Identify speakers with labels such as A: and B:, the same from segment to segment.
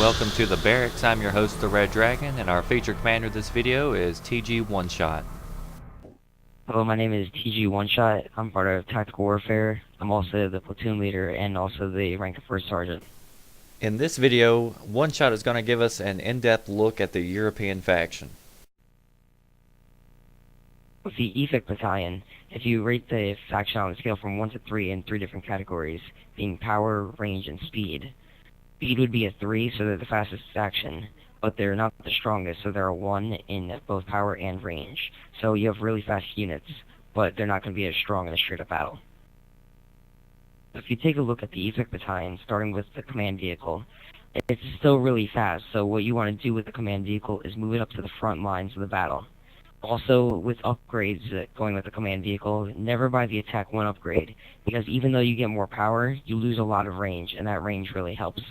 A: welcome to the Barracks. I'm your host, the Red Dragon, and our featured commander this video is TG One Shot.
B: Hello, my name is TG One Shot. I'm part of Tactical Warfare. I'm also the platoon leader and also the rank of First Sergeant.
A: In this video, One Shot is going to give us an in-depth look at the European faction.
B: With the EFIC Battalion, if you rate the faction on a scale from 1 to 3 in 3 different categories, being power, range, and speed. Speed would be a 3, so they're the fastest faction, but they're not the strongest, so they're a 1 in both power and range. So you have really fast units, but they're not going to be as strong in a straight-up battle. If you take a look at the EFIC Battalion, starting with the command vehicle, it's still really fast, so what you want to do with the command vehicle is move it up to the front lines of the battle. Also, with upgrades going with the command vehicle, never buy the Attack 1 upgrade, because even though you get more power, you lose a lot of range, and that range really helps.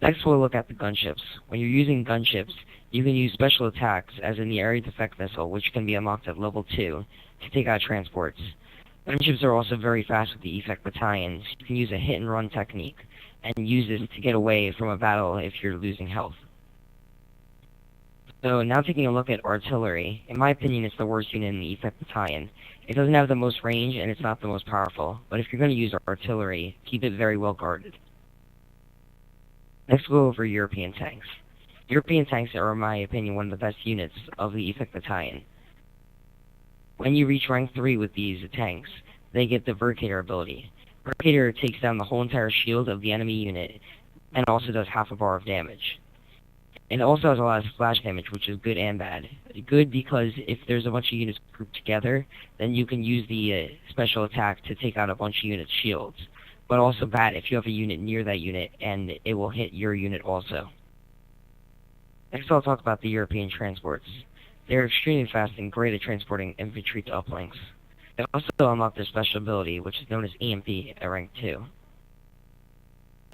B: Next, we'll look at the gunships. When you're using gunships, you can use special attacks, as in the Area Defect Missile, which can be unlocked at level 2, to take out transports. Gunships are also very fast with the EFIC Battalions. You can use a hit-and-run technique, and use this to get away from a battle if you're losing health. So now taking a look at artillery, in my opinion it's the worst unit in the EFIC Battalion. It doesn't have the most range and it's not the most powerful, but if you're going to use artillery, keep it very well guarded. Next we'll go over European tanks. European tanks are, in my opinion, one of the best units of the EFIC Battalion. When you reach rank 3 with these tanks, they get the Vechicle ability. Vechicle takes down the whole entire shield of the enemy unit, and also does half a bar of damage. It also has a lot of splash damage, which is good and bad. Good because if there's a bunch of units grouped together, then you can use the special attack to take out a bunch of units' shields. But also bad if you have a unit near that unit, and it will hit your unit also. Next I'll talk about the European transports. They're extremely fast and great at transporting infantry to uplinks. They also unlock their special ability, which is known as EMP at rank 2.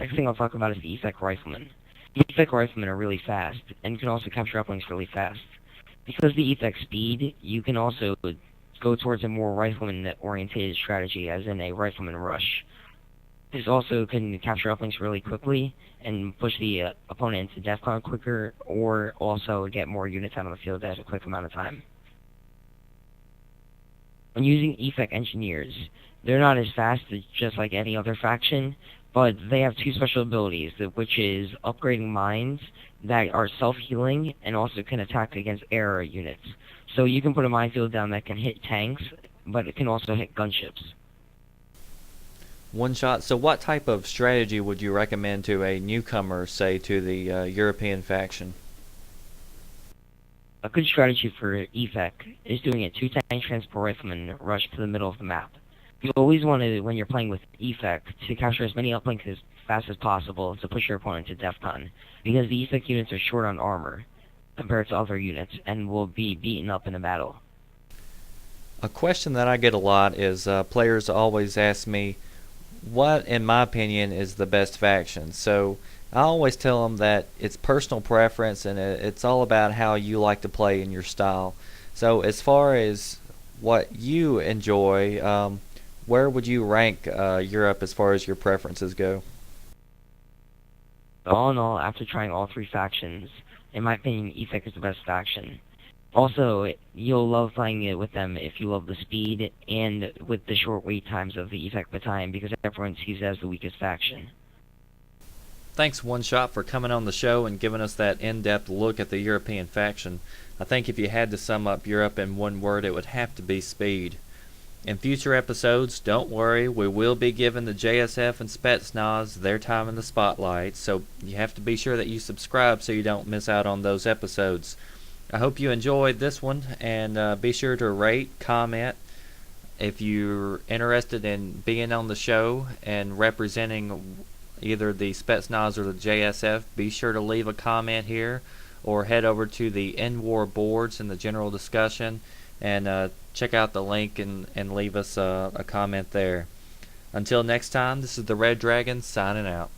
B: Next thing I'll talk about is the EFIC Riflemen. EFIC Riflemen are really fast, and can also capture uplinks really fast. Because of the EFIC speed, you can also go towards a more Rifleman-oriented strategy, as in a Rifleman rush. This also can capture uplinks really quickly, and push the opponent into DEFCON quicker, or also get more units out on the field at a quick amount of time. When using EFIC Engineers, they're not as fast just like any other faction, but they have 2 special abilities, which is upgrading mines that are self-healing and also can attack against air units. So you can put a minefield down that can hit tanks, but it can also hit gunships.
A: One Shot, so what type of strategy would you recommend to a newcomer, say, to the European faction?
B: A good strategy for EFIC is doing a 2-tank transport rifleman rush to the middle of the map. You always want to, when you're playing with EFIC, to capture as many uplinks as fast as possible to push your opponent to DEFCON, because the EFIC units are short on armor compared to other units, and will be beaten up in a battle.
A: A question that I get a lot is players always ask me, what, in my opinion, is the best faction? So I always tell them that it's personal preference, and it's all about how you like to play in your style. So as far as what you enjoy, where would you rank Europe as far as your preferences go?
B: All in all, after trying all 3 factions, in my opinion, EFIC is the best faction. Also, you'll love playing it with them if you love the speed and with the short wait times of the EFIC Battalion, because everyone sees it as the weakest faction.
A: Thanks, One Shot, for coming on the show and giving us that in-depth look at the European faction. I think if you had to sum up Europe in one word, it would have to be speed. In future episodes, don't worry, we will be giving the JSF and Spetsnaz their time in the spotlight, so you have to be sure that you subscribe so you don't miss out on those episodes. I hope you enjoyed this one, and be sure to rate, comment. If you're interested in being on the show and representing either the Spetsnaz or the JSF, be sure to leave a comment here, or head over to the Endwar boards in the general discussion, and check out the link and leave us a comment there. Until next time, this is the Red Dragon signing out.